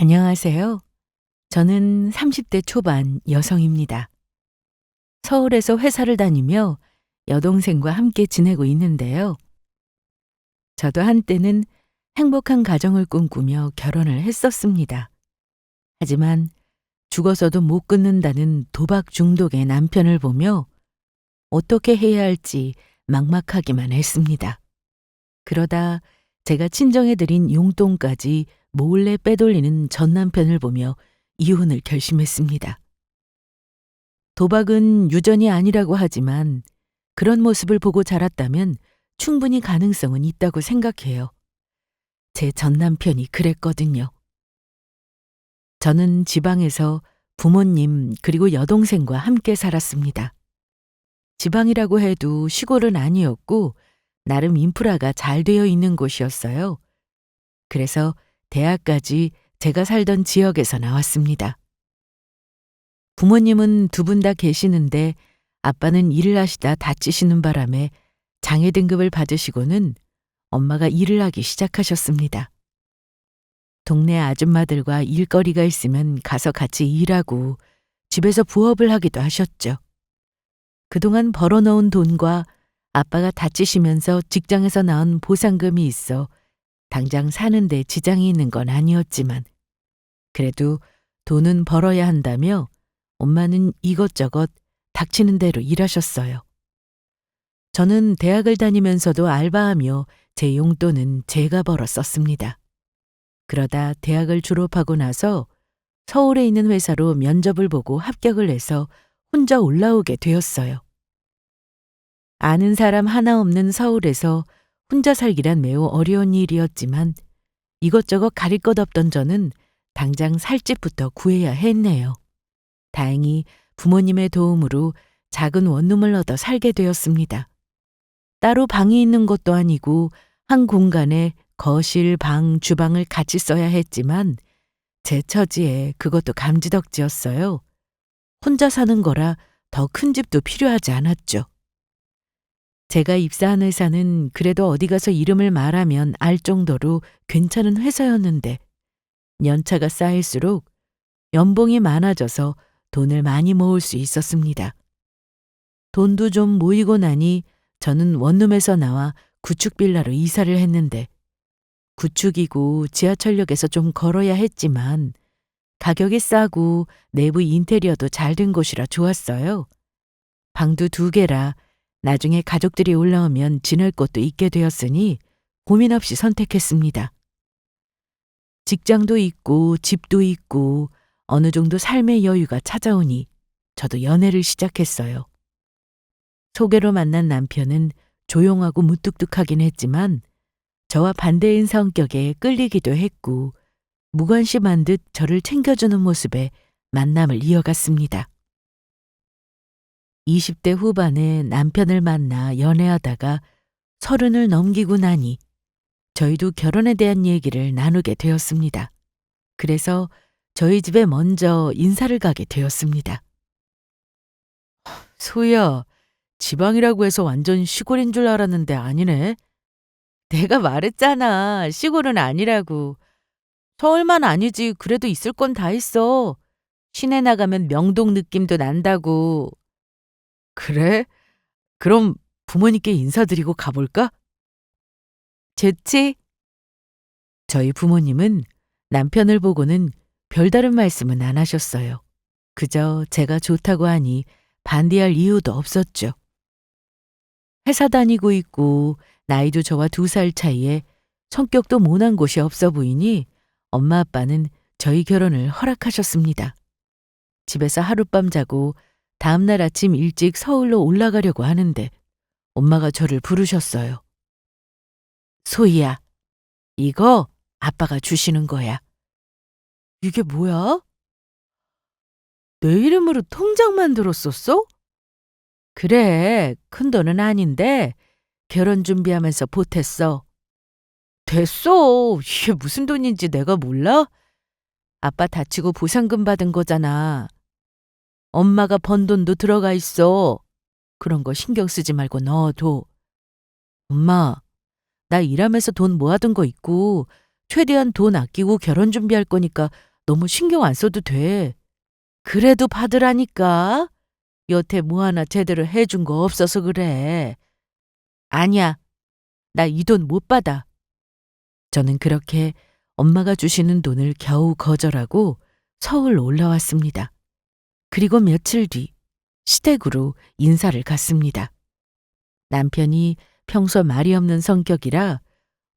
안녕하세요. 저는 30대 초반 여성입니다. 서울에서 회사를 다니며 여동생과 함께 지내고 있는데요. 저도 한때는 행복한 가정을 꿈꾸며 결혼을 했었습니다. 하지만 죽어서도 못 끊는다는 도박 중독의 남편을 보며 어떻게 해야 할지 막막하기만 했습니다. 그러다 제가 친정해드린 용돈까지 몰래 빼돌리는 전 남편을 보며 이혼을 결심했습니다. 도박은 유전이 아니라고 하지만 그런 모습을 보고 자랐다면 충분히 가능성은 있다고 생각해요. 제 전 남편이 그랬거든요. 저는 지방에서 부모님 그리고 여동생과 함께 살았습니다. 지방이라고 해도 시골은 아니었고 나름 인프라가 잘 되어 있는 곳이었어요. 그래서 대학까지 제가 살던 지역에서 나왔습니다. 부모님은 두 분 다 계시는데 아빠는 일을 하시다 다치시는 바람에 장애 등급을 받으시고는 엄마가 일을 하기 시작하셨습니다. 동네 아줌마들과 일거리가 있으면 가서 같이 일하고 집에서 부업을 하기도 하셨죠. 그동안 벌어놓은 돈과 아빠가 다치시면서 직장에서 나온 보상금이 있어 당장 사는데 지장이 있는 건 아니었지만 그래도 돈은 벌어야 한다며 엄마는 이것저것 닥치는 대로 일하셨어요. 저는 대학을 다니면서도 알바하며 제 용돈은 제가 벌어 썼습니다. 그러다 대학을 졸업하고 나서 서울에 있는 회사로 면접을 보고 합격을 해서 혼자 올라오게 되었어요. 아는 사람 하나 없는 서울에서 혼자 살기란 매우 어려운 일이었지만 이것저것 가릴 것 없던 저는 당장 살 집부터 구해야 했네요. 다행히 부모님의 도움으로 작은 원룸을 얻어 살게 되었습니다. 따로 방이 있는 것도 아니고 한 공간에 거실, 방, 주방을 같이 써야 했지만 제 처지에 그것도 감지덕지였어요. 혼자 사는 거라 더 큰 집도 필요하지 않았죠. 제가 입사한 회사는 그래도 어디 가서 이름을 말하면 알 정도로 괜찮은 회사였는데 연차가 쌓일수록 연봉이 많아져서 돈을 많이 모을 수 있었습니다. 돈도 좀 모이고 나니 저는 원룸에서 나와 구축 빌라로 이사를 했는데 구축이고 지하철역에서 좀 걸어야 했지만 가격이 싸고 내부 인테리어도 잘 된 곳이라 좋았어요. 방도 2개라 나중에 가족들이 올라오면 지낼 곳도 있게 되었으니 고민 없이 선택했습니다. 직장도 있고 집도 있고 어느 정도 삶의 여유가 찾아오니 저도 연애를 시작했어요. 소개로 만난 남편은 조용하고 무뚝뚝하긴 했지만 저와 반대인 성격에 끌리기도 했고 무관심한 듯 저를 챙겨주는 모습에 만남을 이어갔습니다. 20대 후반에 남편을 만나 연애하다가 30을 넘기고 나니 저희도 결혼에 대한 얘기를 나누게 되었습니다. 그래서 저희 집에 먼저 인사를 가게 되었습니다. 소희야, 지방이라고 해서 완전 시골인 줄 알았는데 아니네. 내가 말했잖아. 시골은 아니라고. 서울만 아니지 그래도 있을 건 다 있어. 시내 나가면 명동 느낌도 난다고. 그래? 그럼 부모님께 인사드리고 가볼까? 좋지? 저희 부모님은 남편을 보고는 별다른 말씀은 안 하셨어요. 그저 제가 좋다고 하니 반대할 이유도 없었죠. 회사 다니고 있고 나이도 저와 2살 차이에 성격도 모난 곳이 없어 보이니 엄마 아빠는 저희 결혼을 허락하셨습니다. 집에서 하룻밤 자고 다음날 아침 일찍 서울로 올라가려고 하는데 엄마가 저를 부르셨어요. 소희야, 이거 아빠가 주시는 거야. 이게 뭐야? 내 이름으로 통장 만들었었어? 그래, 큰 돈은 아닌데 결혼 준비하면서 보탰어. 됐어. 이게 무슨 돈인지 내가 몰라? 아빠 다치고 보상금 받은 거잖아. 엄마가 번 돈도 들어가 있어. 그런 거 신경 쓰지 말고 넣어둬. 엄마, 나 일하면서 돈 모아둔 거 있고 최대한 돈 아끼고 결혼 준비할 거니까 너무 신경 안 써도 돼. 그래도 받으라니까. 여태 뭐 하나 제대로 해준 거 없어서 그래. 아니야. 나 이 돈 못 받아. 저는 그렇게 엄마가 주시는 돈을 겨우 거절하고 서울 올라왔습니다. 그리고 며칠 뒤 시댁으로 인사를 갔습니다. 남편이 평소 말이 없는 성격이라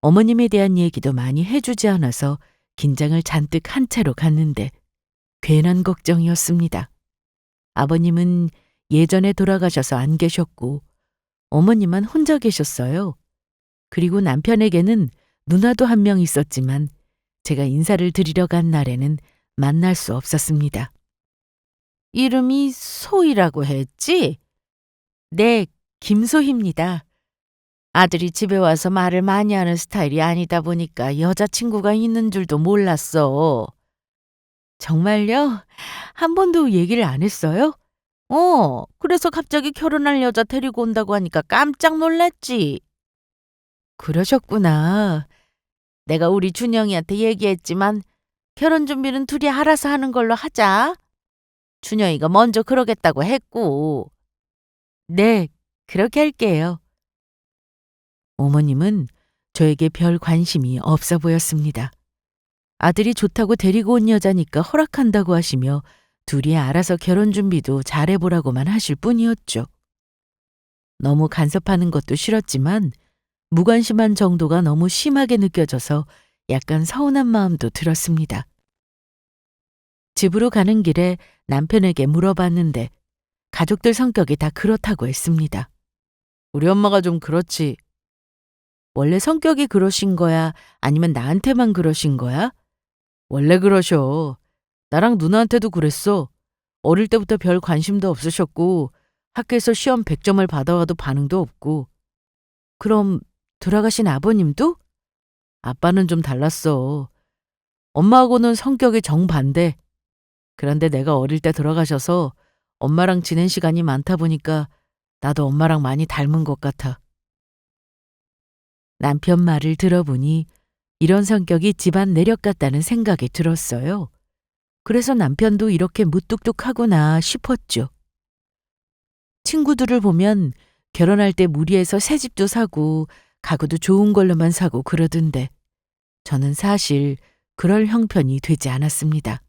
어머님에 대한 얘기도 많이 해주지 않아서 긴장을 잔뜩 한 채로 갔는데 괜한 걱정이었습니다. 아버님은 예전에 돌아가셔서 안 계셨고 어머님만 혼자 계셨어요. 그리고 남편에게는 누나도 한 명 있었지만 제가 인사를 드리러 간 날에는 만날 수 없었습니다. 이름이 소희라고 했지? 네, 김소희입니다. 아들이 집에 와서 말을 많이 하는 스타일이 아니다 보니까 여자친구가 있는 줄도 몰랐어. 정말요? 한 번도 얘기를 안 했어요? 그래서 갑자기 결혼할 여자 데리고 온다고 하니까 깜짝 놀랐지. 그러셨구나. 내가 우리 준영이한테 얘기했지만 결혼 준비는 둘이 알아서 하는 걸로 하자. 준영이가 먼저 그러겠다고 했고. 네, 그렇게 할게요. 어머님은 저에게 별 관심이 없어 보였습니다. 아들이 좋다고 데리고 온 여자니까 허락한다고 하시며 둘이 알아서 결혼 준비도 잘해보라고만 하실 뿐이었죠. 너무 간섭하는 것도 싫었지만 무관심한 정도가 너무 심하게 느껴져서 약간 서운한 마음도 들었습니다. 집으로 가는 길에 남편에게 물어봤는데 가족들 성격이 다 그렇다고 했습니다. 우리 엄마가 좀 그렇지. 원래 성격이 그러신 거야? 아니면 나한테만 그러신 거야? 원래 그러셔. 나랑 누나한테도 그랬어. 어릴 때부터 별 관심도 없으셨고 학교에서 시험 100점을 받아와도 반응도 없고. 그럼 돌아가신 아버님도? 아빠는 좀 달랐어. 엄마하고는 성격이 정반대. 그런데 내가 어릴 때 돌아가셔서 엄마랑 지낸 시간이 많다 보니까 나도 엄마랑 많이 닮은 것 같아. 남편 말을 들어보니 이런 성격이 집안 내력 같다는 생각이 들었어요. 그래서 남편도 이렇게 무뚝뚝하구나 싶었죠. 친구들을 보면 결혼할 때 무리해서 새 집도 사고 가구도 좋은 걸로만 사고 그러던데 저는 사실 그럴 형편이 되지 않았습니다.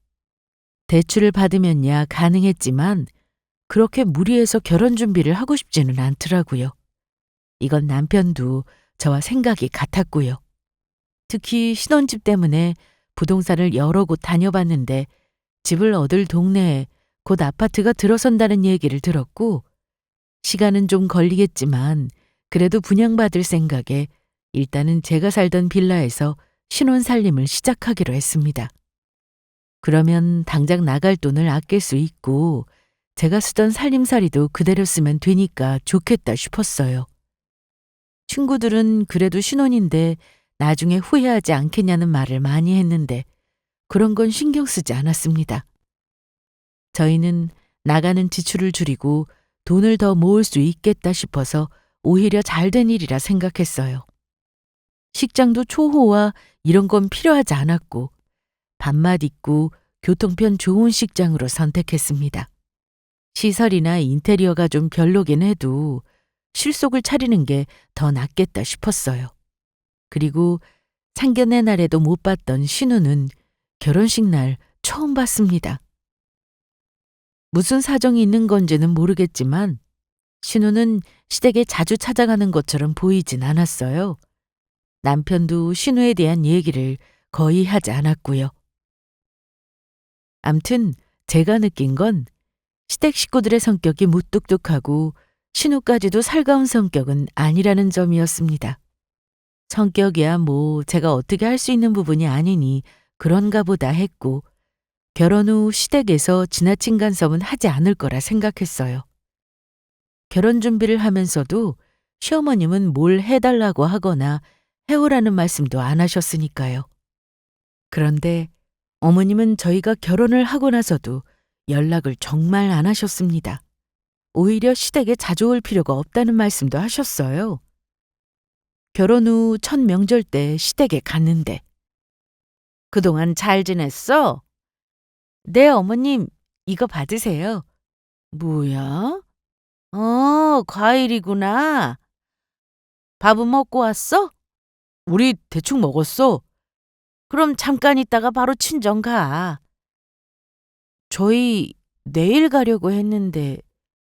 대출을 받으면야 가능했지만 그렇게 무리해서 결혼 준비를 하고 싶지는 않더라고요. 이건 남편도 저와 생각이 같았고요. 특히 신혼집 때문에 부동산을 여러 곳 다녀봤는데 집을 얻을 동네에 곧 아파트가 들어선다는 얘기를 들었고 시간은 좀 걸리겠지만 그래도 분양받을 생각에 일단은 제가 살던 빌라에서 신혼 살림을 시작하기로 했습니다. 그러면 당장 나갈 돈을 아낄 수 있고 제가 쓰던 살림살이도 그대로 쓰면 되니까 좋겠다 싶었어요. 친구들은 그래도 신혼인데 나중에 후회하지 않겠냐는 말을 많이 했는데 그런 건 신경 쓰지 않았습니다. 저희는 나가는 지출을 줄이고 돈을 더 모을 수 있겠다 싶어서 오히려 잘된 일이라 생각했어요. 식장도 초호화 이런 건 필요하지 않았고 밥맛 있고 교통편 좋은 식장으로 선택했습니다. 시설이나 인테리어가 좀 별로긴 해도 실속을 차리는 게 더 낫겠다 싶었어요. 그리고 상견례 날에도 못 봤던 신우는 결혼식 날 처음 봤습니다. 무슨 사정이 있는 건지는 모르겠지만 신우는 시댁에 자주 찾아가는 것처럼 보이진 않았어요. 남편도 신우에 대한 얘기를 거의 하지 않았고요. 암튼 제가 느낀 건 시댁 식구들의 성격이 무뚝뚝하고 신우까지도 살가운 성격은 아니라는 점이었습니다. 성격이야 뭐 제가 어떻게 할 수 있는 부분이 아니니 그런가 보다 했고 결혼 후 시댁에서 지나친 간섭은 하지 않을 거라 생각했어요. 결혼 준비를 하면서도 시어머님은 뭘 해달라고 하거나 해오라는 말씀도 안 하셨으니까요. 그런데 어머님은 저희가 결혼을 하고 나서도 연락을 정말 안 하셨습니다. 오히려 시댁에 자주 올 필요가 없다는 말씀도 하셨어요. 결혼 후 첫 명절 때 시댁에 갔는데 그동안 잘 지냈어? 네, 어머님, 이거 받으세요. 뭐야? 과일이구나. 밥은 먹고 왔어? 우리 대충 먹었어. 그럼 잠깐 있다가 바로 친정 가. 저희 내일 가려고 했는데,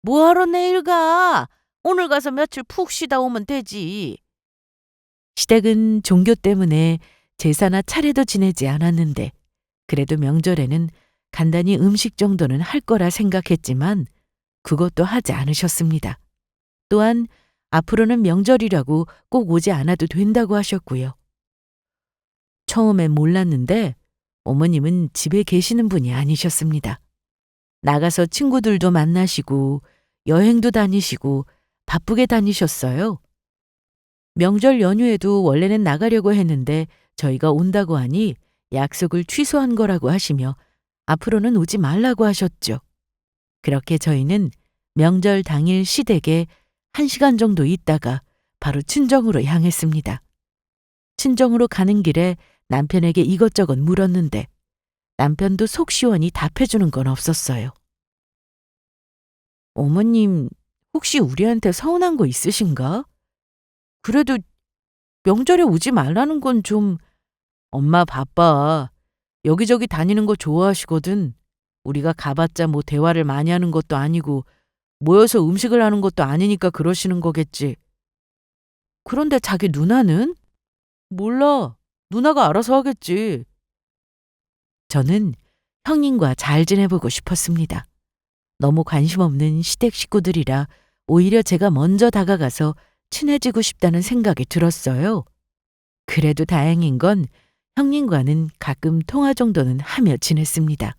뭐하러 내일 가? 오늘 가서 며칠 푹 쉬다 오면 되지. 시댁은 종교 때문에 제사나 차례도 지내지 않았는데, 그래도 명절에는 간단히 음식 정도는 할 거라 생각했지만, 그것도 하지 않으셨습니다. 또한 앞으로는 명절이라고 꼭 오지 않아도 된다고 하셨고요. 처음엔 몰랐는데 어머님은 집에 계시는 분이 아니셨습니다. 나가서 친구들도 만나시고 여행도 다니시고 바쁘게 다니셨어요. 명절 연휴에도 원래는 나가려고 했는데 저희가 온다고 하니 약속을 취소한 거라고 하시며 앞으로는 오지 말라고 하셨죠. 그렇게 저희는 명절 당일 시댁에 1시간 정도 있다가 바로 친정으로 향했습니다. 친정으로 가는 길에 남편에게 이것저것 물었는데 남편도 속 시원히 답해주는 건 없었어요. 어머님, 혹시 우리한테 서운한 거 있으신가? 그래도 명절에 오지 말라는 건 좀... 엄마 바빠. 여기저기 다니는 거 좋아하시거든. 우리가 가봤자 뭐 대화를 많이 하는 것도 아니고 모여서 음식을 하는 것도 아니니까 그러시는 거겠지. 그런데 자기 누나는? 몰라. 누나가 알아서 하겠지. 저는 형님과 잘 지내보고 싶었습니다. 너무 관심 없는 시댁 식구들이라 오히려 제가 먼저 다가가서 친해지고 싶다는 생각이 들었어요. 그래도 다행인 건 형님과는 가끔 통화 정도는 하며 지냈습니다.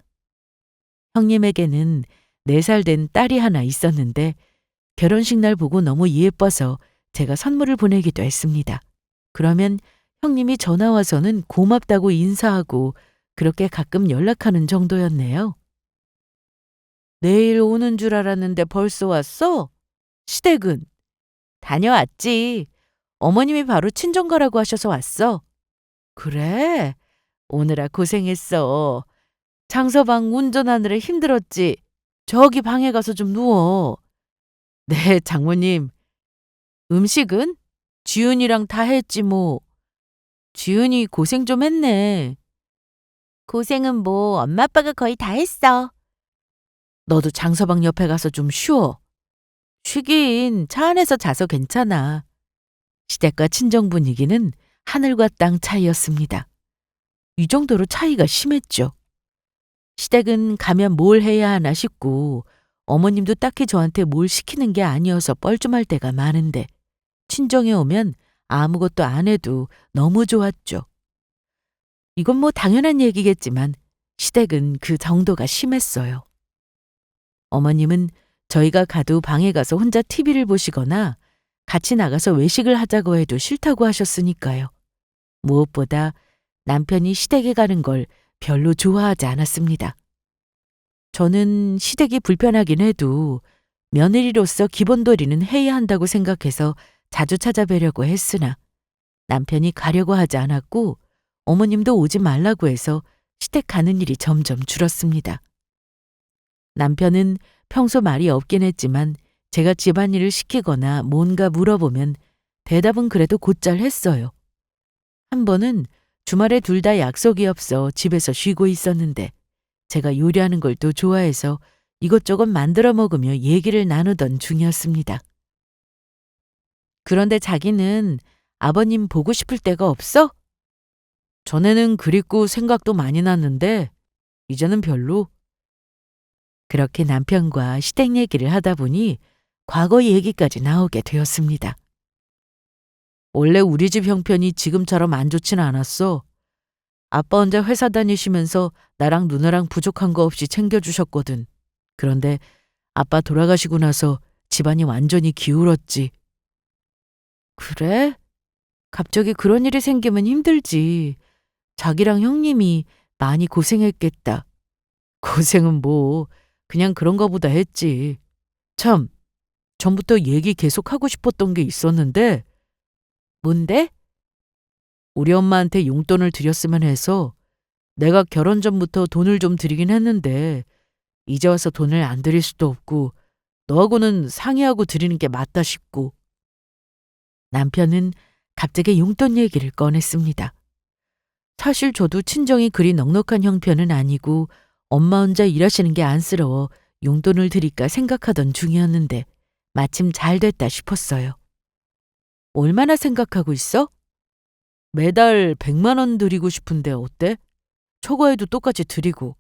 형님에게는 4살 된 딸이 하나 있었는데 결혼식 날 보고 너무 예뻐서 제가 선물을 보내기도 했습니다. 그러면 형님이 전화 와서는 고맙다고 인사하고 그렇게 가끔 연락하는 정도였네요. 내일 오는 줄 알았는데 벌써 왔어? 시댁은? 다녀왔지. 어머님이 바로 친정 가라고 하셔서 왔어. 그래? 오느라 고생했어. 장서방 운전하느라 힘들었지. 저기 방에 가서 좀 누워. 네, 장모님. 음식은? 지은이랑 다 했지 뭐. 지은이 고생 좀 했네. 고생은 뭐 엄마 아빠가 거의 다 했어. 너도 장서방 옆에 가서 좀 쉬어. 쉬긴 차 안에서 자서 괜찮아. 시댁과 친정 분위기는 하늘과 땅 차이였습니다. 이 정도로 차이가 심했죠. 시댁은 가면 뭘 해야 하나 싶고 어머님도 딱히 저한테 뭘 시키는 게 아니어서 뻘쭘할 때가 많은데 친정에 오면 아무것도 안 해도 너무 좋았죠. 이건 뭐 당연한 얘기겠지만 시댁은 그 정도가 심했어요. 어머님은 저희가 가도 방에 가서 혼자 TV를 보시거나 같이 나가서 외식을 하자고 해도 싫다고 하셨으니까요. 무엇보다 남편이 시댁에 가는 걸 별로 좋아하지 않았습니다. 저는 시댁이 불편하긴 해도 며느리로서 기본 도리는 해야 한다고 생각해서 자주 찾아뵈려고 했으나 남편이 가려고 하지 않았고 어머님도 오지 말라고 해서 시댁 가는 일이 점점 줄었습니다. 남편은 평소 말이 없긴 했지만 제가 집안일을 시키거나 뭔가 물어보면 대답은 그래도 곧잘 했어요. 한 번은 주말에 둘 다 약속이 없어 집에서 쉬고 있었는데 제가 요리하는 걸 또 좋아해서 이것저것 만들어 먹으며 얘기를 나누던 중이었습니다. 그런데 자기는 아버님 보고 싶을 때가 없어? 전에는 그립고 생각도 많이 났는데 이제는 별로. 그렇게 남편과 시댁 얘기를 하다 보니 과거 얘기까지 나오게 되었습니다. 원래 우리 집 형편이 지금처럼 안 좋진 않았어. 아빠 혼자 회사 다니시면서 나랑 누나랑 부족한 거 없이 챙겨주셨거든. 그런데 아빠 돌아가시고 나서 집안이 완전히 기울었지. 그래? 갑자기 그런 일이 생기면 힘들지. 자기랑 형님이 많이 고생했겠다. 고생은 뭐, 그냥 그런가 보다 했지. 참, 전부터 얘기 계속하고 싶었던 게 있었는데, 뭔데? 우리 엄마한테 용돈을 드렸으면 해서 내가 결혼 전부터 돈을 좀 드리긴 했는데 이제 와서 돈을 안 드릴 수도 없고 너하고는 상의하고 드리는 게 맞다 싶고. 남편은 갑자기 용돈 얘기를 꺼냈습니다. 사실 저도 친정이 그리 넉넉한 형편은 아니고 엄마 혼자 일하시는 게 안쓰러워 용돈을 드릴까 생각하던 중이었는데 마침 잘 됐다 싶었어요. 얼마나 생각하고 있어? 매달 100만 원 드리고 싶은데 어때? 초과해도 똑같이 드리고.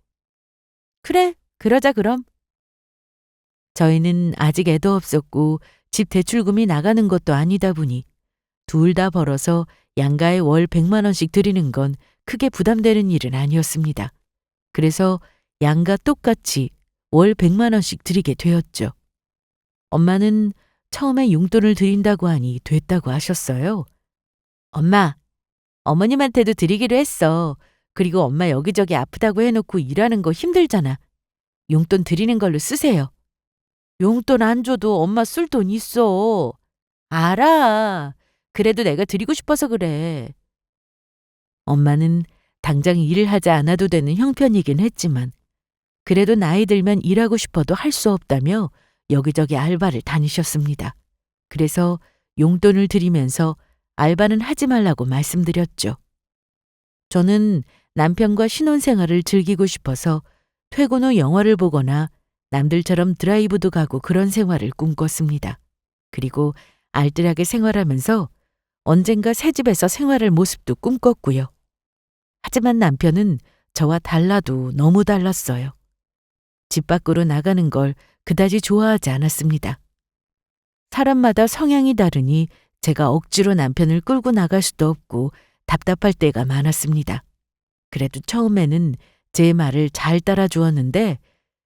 그래, 그러자 그럼. 저희는 아직 애도 없었고 집 대출금이 나가는 것도 아니다 보니 둘 다 벌어서 양가에 월 100만 원씩 드리는 건 크게 부담되는 일은 아니었습니다. 그래서 양가 똑같이 월 100만 원씩 드리게 되었죠. 엄마는 처음에 용돈을 드린다고 하니 됐다고 하셨어요. 엄마, 어머님한테도 드리기로 했어. 그리고 엄마 여기저기 아프다고 해놓고 일하는 거 힘들잖아. 용돈 드리는 걸로 쓰세요. 용돈 안 줘도 엄마 쓸 돈 있어. 알아. 그래도 내가 드리고 싶어서 그래. 엄마는 당장 일을 하지 않아도 되는 형편이긴 했지만 그래도 나이 들면 일하고 싶어도 할 수 없다며 여기저기 알바를 다니셨습니다. 그래서 용돈을 드리면서 알바는 하지 말라고 말씀드렸죠. 저는 남편과 신혼생활을 즐기고 싶어서 퇴근 후 영화를 보거나 남들처럼 드라이브도 가고 그런 생활을 꿈꿨습니다. 그리고 알뜰하게 생활하면서 언젠가 새 집에서 생활할 모습도 꿈꿨고요. 하지만 남편은 저와 달라도 너무 달랐어요. 집 밖으로 나가는 걸 그다지 좋아하지 않았습니다. 사람마다 성향이 다르니 제가 억지로 남편을 끌고 나갈 수도 없고 답답할 때가 많았습니다. 그래도 처음에는 제 말을 잘 따라주었는데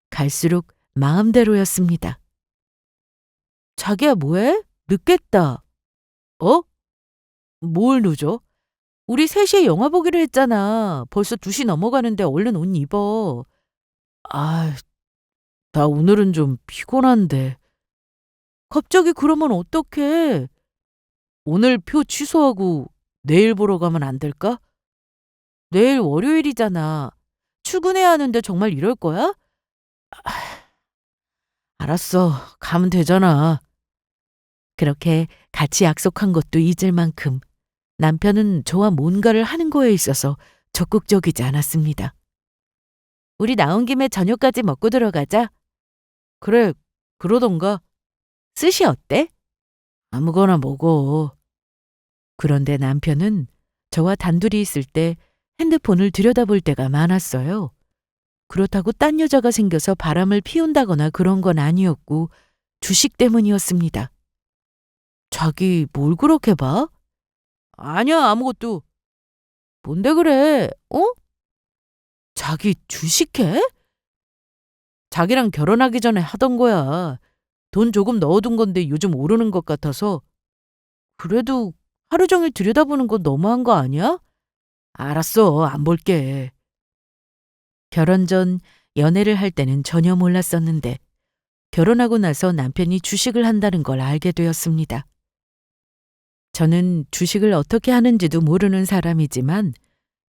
갈수록 마음대로였습니다. 자기야 뭐해? 늦겠다. 어? 뭘 늦어? 우리 3시에 영화 보기로 했잖아. 벌써 2시 넘어가는데 얼른 옷 입어. 아, 나 오늘은 좀 피곤한데. 갑자기 그러면 어떡해? 오늘 표 취소하고 내일 보러 가면 안 될까? 내일 월요일이잖아. 출근해야 하는데 정말 이럴 거야? 알았어. 가면 되잖아. 그렇게 같이 약속한 것도 잊을 만큼 남편은 저와 뭔가를 하는 거에 있어서 적극적이지 않았습니다. 우리 나온 김에 저녁까지 먹고 들어가자. 그래, 그러던가. 스시 어때? 아무거나 먹어. 그런데 남편은 저와 단둘이 있을 때 핸드폰을 들여다볼 때가 많았어요. 그렇다고 딴 여자가 생겨서 바람을 피운다거나 그런 건 아니었고 주식 때문이었습니다. 자기 뭘 그렇게 봐? 아니야, 아무것도. 뭔데 그래? 어? 자기 주식해? 자기랑 결혼하기 전에 하던 거야. 돈 조금 넣어둔 건데 요즘 오르는 것 같아서. 그래도 하루 종일 들여다보는 건 너무한 거 아니야? 알았어, 안 볼게. 결혼 전 연애를 할 때는 전혀 몰랐었는데 결혼하고 나서 남편이 주식을 한다는 걸 알게 되었습니다. 저는 주식을 어떻게 하는지도 모르는 사람이지만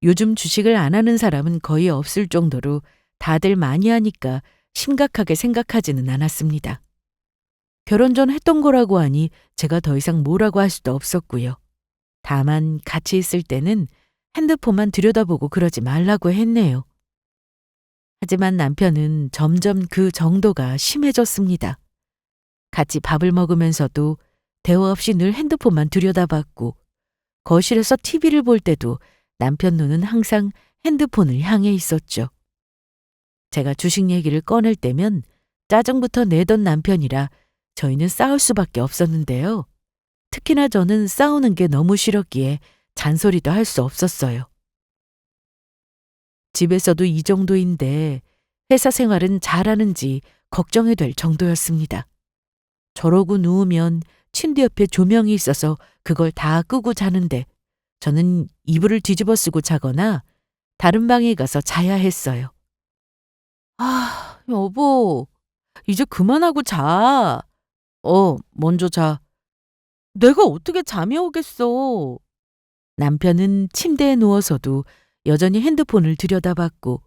요즘 주식을 안 하는 사람은 거의 없을 정도로 다들 많이 하니까 심각하게 생각하지는 않았습니다. 결혼 전 했던 거라고 하니 제가 더 이상 뭐라고 할 수도 없었고요. 다만 같이 있을 때는 핸드폰만 들여다보고 그러지 말라고 했네요. 하지만 남편은 점점 그 정도가 심해졌습니다. 같이 밥을 먹으면서도 대화 없이 늘 핸드폰만 들여다봤고 거실에서 TV를 볼 때도 남편 눈은 항상 핸드폰을 향해 있었죠. 제가 주식 얘기를 꺼낼 때면 짜증부터 내던 남편이라 저희는 싸울 수밖에 없었는데요. 특히나 저는 싸우는 게 너무 싫었기에 잔소리도 할 수 없었어요. 집에서도 이 정도인데 회사 생활은 잘하는지 걱정이 될 정도였습니다. 저러고 누우면 침대 옆에 조명이 있어서 그걸 다 끄고 자는데 저는 이불을 뒤집어 쓰고 자거나 다른 방에 가서 자야 했어요. 아, 여보, 이제 그만하고 자. 먼저 자. 내가 어떻게 잠이 오겠어. 남편은 침대에 누워서도 여전히 핸드폰을 들여다봤고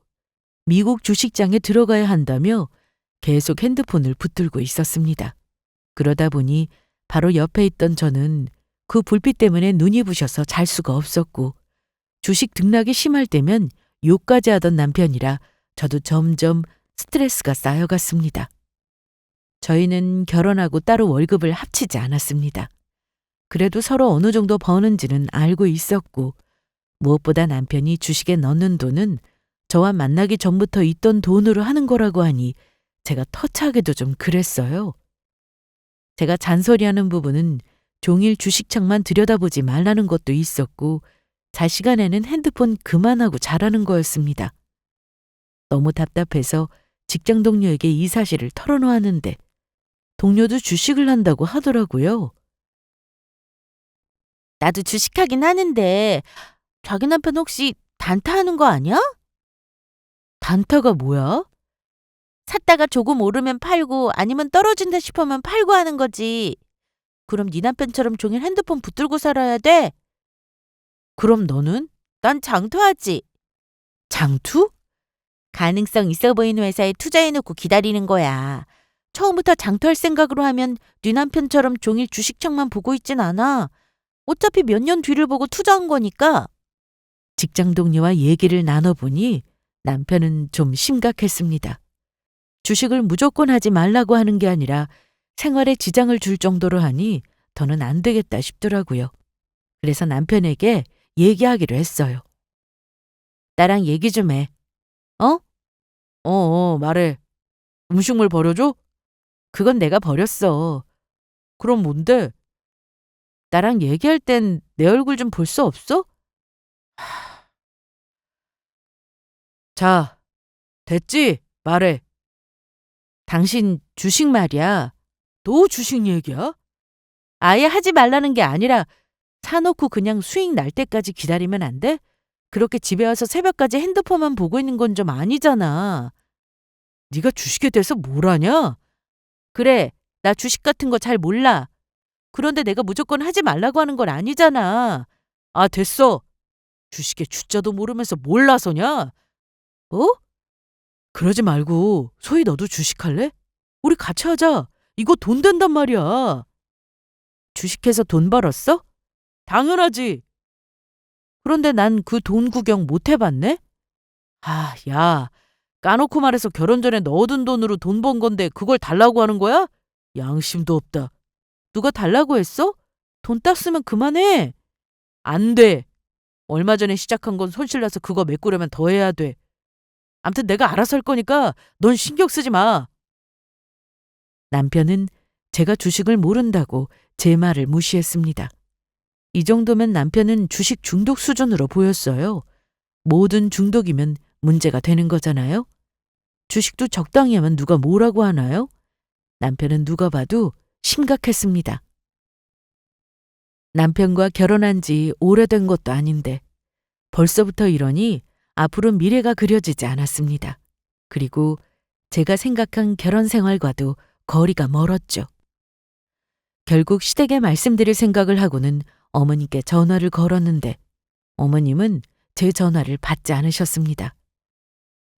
미국 주식장에 들어가야 한다며 계속 핸드폰을 붙들고 있었습니다. 그러다 보니 바로 옆에 있던 저는 그 불빛 때문에 눈이 부셔서 잘 수가 없었고 주식 등락이 심할 때면 욕까지 하던 남편이라 저도 점점 스트레스가 쌓여갔습니다. 저희는 결혼하고 따로 월급을 합치지 않았습니다. 그래도 서로 어느 정도 버는지는 알고 있었고 무엇보다 남편이 주식에 넣는 돈은 저와 만나기 전부터 있던 돈으로 하는 거라고 하니 제가 터치하기도 좀 그랬어요. 제가 잔소리하는 부분은 종일 주식창만 들여다보지 말라는 것도 있었고 잘 시간에는 핸드폰 그만하고 자라는 거였습니다. 너무 답답해서 직장 동료에게 이 사실을 털어놓았는데 동료도 주식을 한다고 하더라고요. 나도 주식하긴 하는데 자기 남편 혹시 단타하는 거 아니야? 단타가 뭐야? 샀다가 조금 오르면 팔고 아니면 떨어진다 싶으면 팔고 하는 거지. 그럼 네 남편처럼 종일 핸드폰 붙들고 살아야 돼? 그럼 너는? 난 장투하지. 장투? 가능성 있어 보이는 회사에 투자해놓고 기다리는 거야. 처음부터 장투할 생각으로 하면 네 남편처럼 종일 주식창만 보고 있진 않아. 어차피 몇 년 뒤를 보고 투자한 거니까. 직장 동료와 얘기를 나눠보니 남편은 좀 심각했습니다. 주식을 무조건 하지 말라고 하는 게 아니라 생활에 지장을 줄 정도로 하니 더는 안 되겠다 싶더라고요. 그래서 남편에게 얘기하기로 했어요. 나랑 얘기 좀 해. 어? 말해. 음식물 버려줘? 그건 내가 버렸어. 그럼 뭔데? 나랑 얘기할 땐 내 얼굴 좀 볼 수 없어? 자, 됐지? 말해. 당신 주식 말이야. 너 주식 얘기야? 아예 하지 말라는 게 아니라 사놓고 그냥 수익 날 때까지 기다리면 안 돼? 그렇게 집에 와서 새벽까지 핸드폰만 보고 있는 건 좀 아니잖아. 네가 주식에 대해서 뭘 아냐? 그래, 나 주식 같은 거 잘 몰라. 그런데 내가 무조건 하지 말라고 하는 건 아니잖아. 아, 됐어. 주식의 주자도 모르면서 뭘 나서냐? 어? 그러지 말고 소희 너도 주식할래? 우리 같이 하자. 이거 돈 된단 말이야. 주식해서 돈 벌었어? 당연하지. 그런데 난 그 돈 구경 못 해봤네? 아, 야. 까놓고 말해서 결혼 전에 넣어둔 돈으로 돈 번 건데 그걸 달라고 하는 거야? 양심도 없다. 누가 달라고 했어? 돈 딱 쓰면 그만해. 안 돼. 얼마 전에 시작한 건 손실나서 그거 메꾸려면 더 해야 돼. 암튼 내가 알아서 할 거니까 넌 신경 쓰지 마. 남편은 제가 주식을 모른다고 제 말을 무시했습니다. 이 정도면 남편은 주식 중독 수준으로 보였어요. 모든 중독이면 문제가 되는 거잖아요. 주식도 적당히 하면 누가 뭐라고 하나요? 남편은 누가 봐도 심각했습니다. 남편과 결혼한 지 오래된 것도 아닌데 벌써부터 이러니 앞으로 미래가 그려지지 않았습니다. 그리고 제가 생각한 결혼 생활과도 거리가 멀었죠. 결국 시댁에 말씀드릴 생각을 하고는 어머님께 전화를 걸었는데 어머님은 제 전화를 받지 않으셨습니다.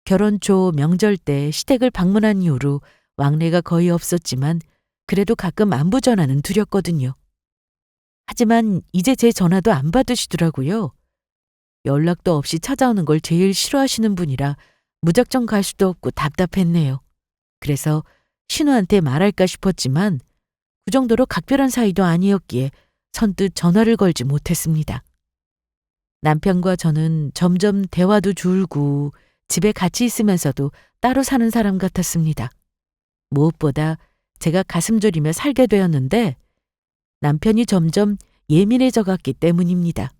결혼 초 명절 때 시댁을 방문한 이후로 왕래가 거의 없었지만 그래도 가끔 안부 전화는 드렸거든요. 하지만 이제 제 전화도 안 받으시더라고요. 연락도 없이 찾아오는 걸 제일 싫어하시는 분이라 무작정 갈 수도 없고 답답했네요. 그래서 신우한테 말할까 싶었지만 그 정도로 각별한 사이도 아니었기에 선뜻 전화를 걸지 못했습니다. 남편과 저는 점점 대화도 줄고 집에 같이 있으면서도 따로 사는 사람 같았습니다. 무엇보다 제가 가슴 졸이며 살게 되었는데 남편이 점점 예민해져 갔기 때문입니다.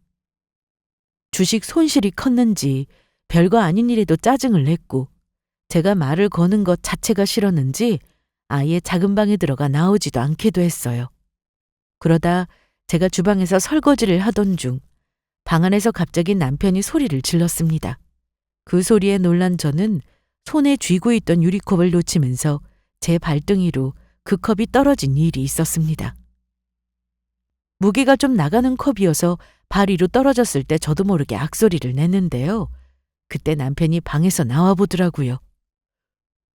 주식 손실이 컸는지 별거 아닌 일에도 짜증을 냈고 제가 말을 거는 것 자체가 싫었는지 아예 작은 방에 들어가 나오지도 않기도 했어요. 그러다 제가 주방에서 설거지를 하던 중 방 안에서 갑자기 남편이 소리를 질렀습니다. 그 소리에 놀란 저는 손에 쥐고 있던 유리컵을 놓치면서 제 발등위로 그 컵이 떨어진 일이 있었습니다. 무게가 좀 나가는 컵이어서 발 위로 떨어졌을 때 저도 모르게 악소리를 냈는데요. 그때 남편이 방에서 나와 보더라고요.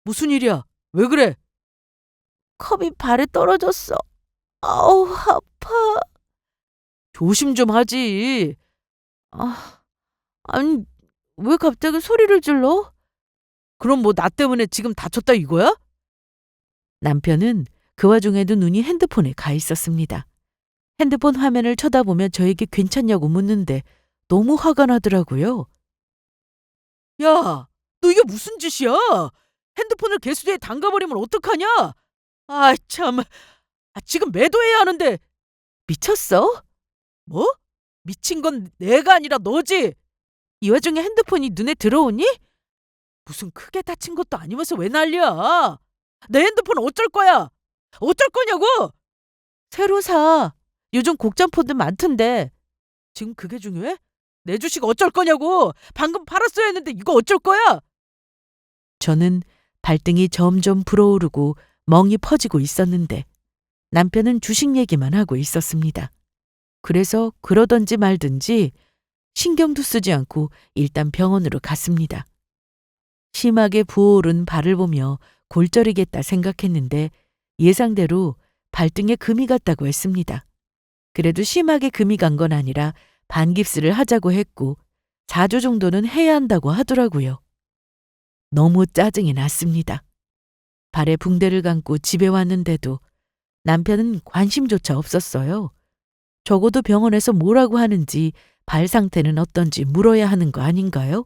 무슨 일이야? 왜 그래? 컵이 발에 떨어졌어. 아우, 아파. 조심 좀 하지. 아, 아니, 왜 갑자기 소리를 질러? 그럼 뭐 나 때문에 지금 다쳤다 이거야? 남편은 그 와중에도 눈이 핸드폰에 가 있었습니다. 핸드폰 화면을 쳐다보며 저에게 괜찮냐고 묻는데 너무 화가 나더라고요. 야, 너 이게 무슨 짓이야? 핸드폰을 개수대에 담가버리면 어떡하냐? 아, 참. 지금 매도해야 하는데. 미쳤어? 뭐? 미친 건 내가 아니라 너지. 이 와중에 핸드폰이 눈에 들어오니? 무슨 크게 다친 것도 아니면서 왜 난리야? 내 핸드폰 어쩔 거야? 어쩔 거냐고? 새로 사. 요즘 곡장폰들 많던데. 지금 그게 중요해? 내 주식 어쩔 거냐고. 방금 팔았어야 했는데 이거 어쩔 거야? 저는 발등이 점점 불어오르고 멍이 퍼지고 있었는데 남편은 주식 얘기만 하고 있었습니다. 그래서 그러던지 말든지 신경도 쓰지 않고 일단 병원으로 갔습니다. 심하게 부어오른 발을 보며 골절이겠다 생각했는데 예상대로 발등에 금이 갔다고 했습니다. 그래도 심하게 금이 간 건 아니라 반깁스를 하자고 했고 4주 정도는 해야 한다고 하더라고요. 너무 짜증이 났습니다. 발에 붕대를 감고 집에 왔는데도 남편은 관심조차 없었어요. 적어도 병원에서 뭐라고 하는지 발 상태는 어떤지 물어야 하는 거 아닌가요?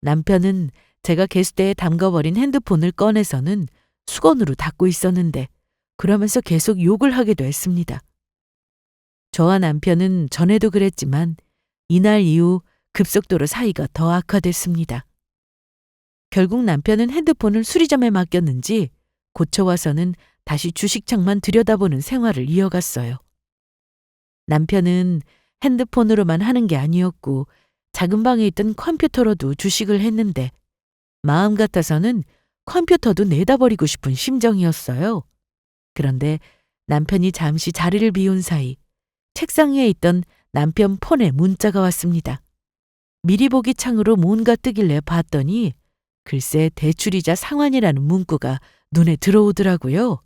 남편은 제가 개수대에 담가버린 핸드폰을 꺼내서는 수건으로 닦고 있었는데 그러면서 계속 욕을 하기도 했습니다. 저와 남편은 전에도 그랬지만 이날 이후 급속도로 사이가 더 악화됐습니다. 결국 남편은 핸드폰을 수리점에 맡겼는지 고쳐와서는 다시 주식창만 들여다보는 생활을 이어갔어요. 남편은 핸드폰으로만 하는 게 아니었고 작은 방에 있던 컴퓨터로도 주식을 했는데 마음 같아서는 컴퓨터도 내다버리고 싶은 심정이었어요. 그런데 남편이 잠시 자리를 비운 사이 책상 위에 있던 남편 폰에 문자가 왔습니다. 미리 보기 창으로 뭔가 뜨길래 봤더니 글쎄 대출이자 상환이라는 문구가 눈에 들어오더라고요.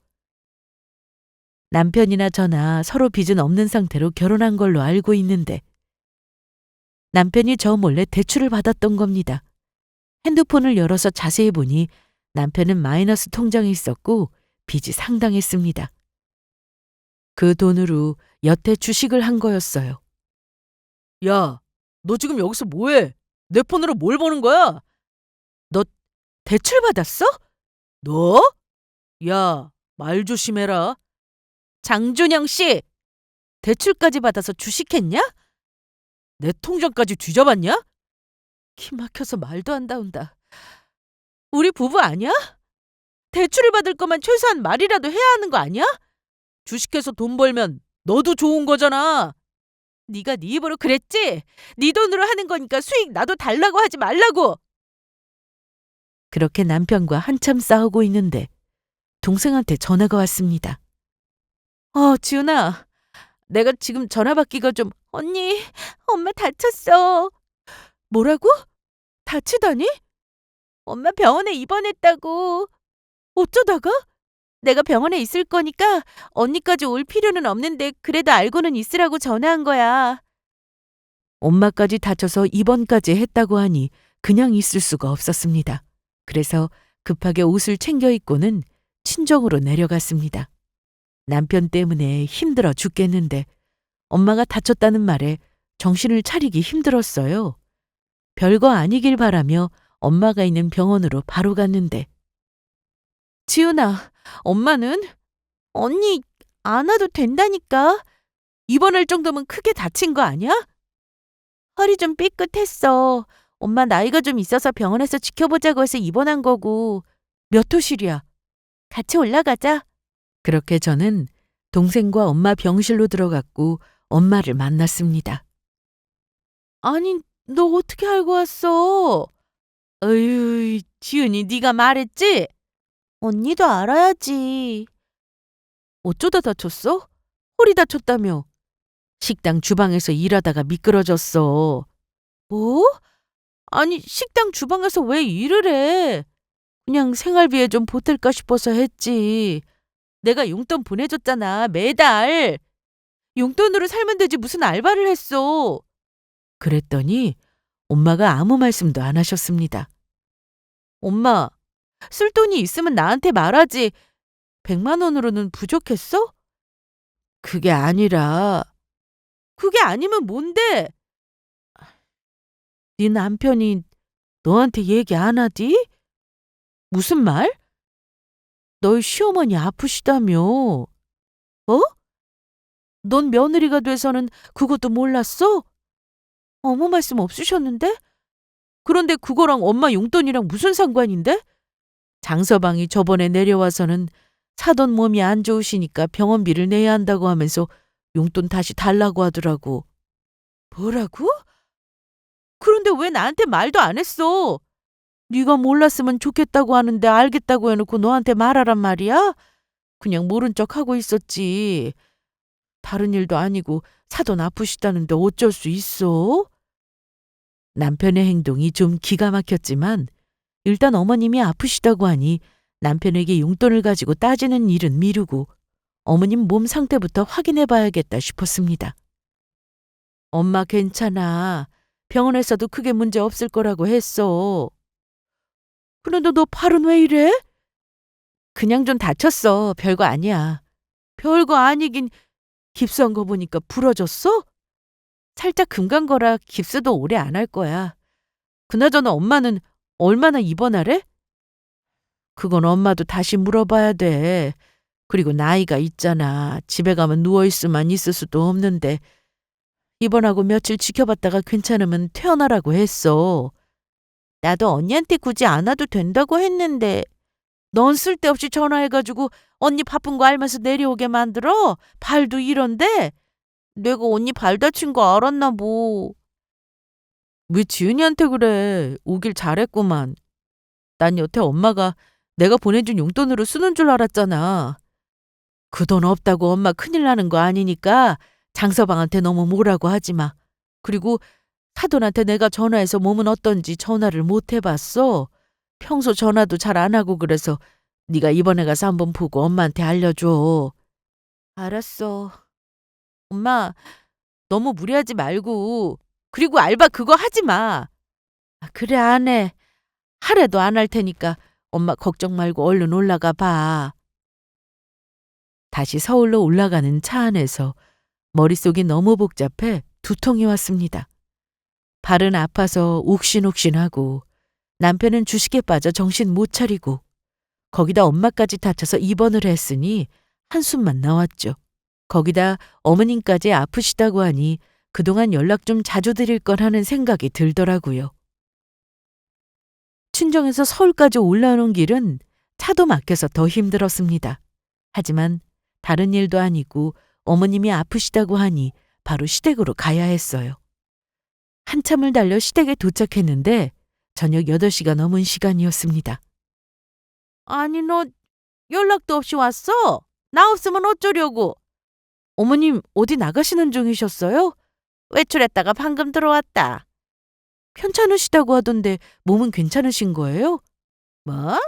남편이나 저나 서로 빚은 없는 상태로 결혼한 걸로 알고 있는데 남편이 저 몰래 대출을 받았던 겁니다. 핸드폰을 열어서 자세히 보니 남편은 마이너스 통장에 있었고 빚이 상당했습니다. 그 돈으로 여태 주식을 한 거였어요. 야, 너 지금 여기서 뭐해? 내 폰으로 뭘 보는 거야? 너 대출 받았어? 너? 야, 말 조심해라. 장준영 씨, 대출까지 받아서 주식했냐? 내 통장까지 뒤져봤냐? 키 막혀서 말도 안 나온다. 우리 부부 아니야? 대출을 받을 거면 최소한 말이라도 해야 하는 거 아니야? 주식해서 돈 벌면 너도 좋은 거잖아. 네가 네 입으로 그랬지? 네 돈으로 하는 거니까 수익 나도 달라고 하지 말라고. 그렇게 남편과 한참 싸우고 있는데 동생한테 전화가 왔습니다. 지은아, 내가 지금 전화 받기가 좀... 언니, 엄마 다쳤어. 뭐라고? 다치다니? 엄마 병원에 입원했다고. 어쩌다가? 내가 병원에 있을 거니까 언니까지 올 필요는 없는데 그래도 알고는 있으라고 전화한 거야. 엄마까지 다쳐서 입원까지 했다고 하니 그냥 있을 수가 없었습니다. 그래서 급하게 옷을 챙겨 입고는 친정으로 내려갔습니다. 남편 때문에 힘들어 죽겠는데 엄마가 다쳤다는 말에 정신을 차리기 힘들었어요. 별거 아니길 바라며 엄마가 있는 병원으로 바로 갔는데 지은아, 엄마는? 언니 안 와도 된다니까. 입원할 정도면 크게 다친 거 아니야? 허리 좀 삐끗했어. 엄마 나이가 좀 있어서 병원에서 지켜보자고 해서 입원한 거고. 몇 호실이야? 같이 올라가자. 그렇게 저는 동생과 엄마 병실로 들어갔고 엄마를 만났습니다. 아니, 너 어떻게 알고 왔어? 어휴, 지은이 네가 말했지? 언니도 알아야지. 어쩌다 다쳤어? 허리 다쳤다며. 식당 주방에서 일하다가 미끄러졌어. 뭐? 아니, 식당 주방에서 왜 일을 해? 그냥 생활비에 좀 보탤까 싶어서 했지. 내가 용돈 보내줬잖아, 매달. 용돈으로 살면 되지 무슨 알바를 했어. 그랬더니 엄마가 아무 말씀도 안 하셨습니다. 엄마, 쓸 돈이 있으면 나한테 말하지. 100만 원으로는 부족했어? 그게 아니라. 그게 아니면 뭔데? 네 남편이 너한테 얘기 안 하디? 무슨 말? 너희 시어머니 아프시다며. 어? 넌 며느리가 돼서는 그것도 몰랐어? 아무 말씀 없으셨는데? 그런데 그거랑 엄마 용돈이랑 무슨 상관인데? 장서방이 저번에 내려와서는 사돈 몸이 안 좋으시니까 병원비를 내야 한다고 하면서 용돈 다시 달라고 하더라고. 뭐라고? 그런데 왜 나한테 말도 안 했어? 네가 몰랐으면 좋겠다고 하는데 알겠다고 해놓고 너한테 말하란 말이야? 그냥 모른 척 하고 있었지. 다른 일도 아니고 사돈 아프시다는데 어쩔 수 있어? 남편의 행동이 좀 기가 막혔지만 일단 어머님이 아프시다고 하니 남편에게 용돈을 가지고 따지는 일은 미루고 어머님 몸 상태부터 확인해 봐야겠다 싶었습니다. 엄마 괜찮아. 병원에서도 크게 문제 없을 거라고 했어. 그런데 너 팔은 왜 이래? 그냥 좀 다쳤어. 별거 아니야. 별거 아니긴 깁스한 거 보니까 부러졌어? 살짝 금 간 거라 깁스도 오래 안 할 거야. 그나저나 엄마는 얼마나 입원하래? 그건 엄마도 다시 물어봐야 돼. 그리고 나이가 있잖아. 집에 가면 누워있으면 있을 수도 없는데 입원하고 며칠 지켜봤다가 괜찮으면 퇴원하라고 했어. 나도 언니한테 굳이 안 와도 된다고 했는데 넌 쓸데없이 전화해가지고 언니 바쁜 거 알면서 내려오게 만들어? 발도 이런데? 내가 언니 발 다친 거 알았나 뭐. 왜 지은이한테 그래? 오길 잘했구만. 난 여태 엄마가 내가 보내준 용돈으로 쓰는 줄 알았잖아. 그 돈 없다고 엄마 큰일 나는 거 아니니까 장서방한테 너무 뭐라고 하지 마. 그리고 사돈한테 내가 전화해서 몸은 어떤지 전화를 못 해봤어. 평소 전화도 잘 안 하고 그래서 네가 이번에 가서 한번 보고 엄마한테 알려줘. 알았어. 엄마, 너무 무리하지 말고. 그리고 알바 그거 하지 마. 그래, 안 해. 하래도 안 할 테니까 엄마 걱정 말고 얼른 올라가 봐. 다시 서울로 올라가는 차 안에서 머릿속이 너무 복잡해 두통이 왔습니다. 발은 아파서 옥신옥신하고 남편은 주식에 빠져 정신 못 차리고 거기다 엄마까지 다쳐서 입원을 했으니 한숨만 나왔죠. 거기다 어머님까지 아프시다고 하니 그동안 연락 좀 자주 드릴 걸 하는 생각이 들더라고요. 친정에서 서울까지 올라오는 길은 차도 막혀서 더 힘들었습니다. 하지만 다른 일도 아니고 어머님이 아프시다고 하니 바로 시댁으로 가야 했어요. 한참을 달려 시댁에 도착했는데 저녁 8시가 넘은 시간이었습니다. 아니, 너 연락도 없이 왔어? 나 없으면 어쩌려고? 어머님 어디 나가시는 중이셨어요? 외출했다가 방금 들어왔다. 편찮으시다고 하던데 몸은 괜찮으신 거예요? 뭐?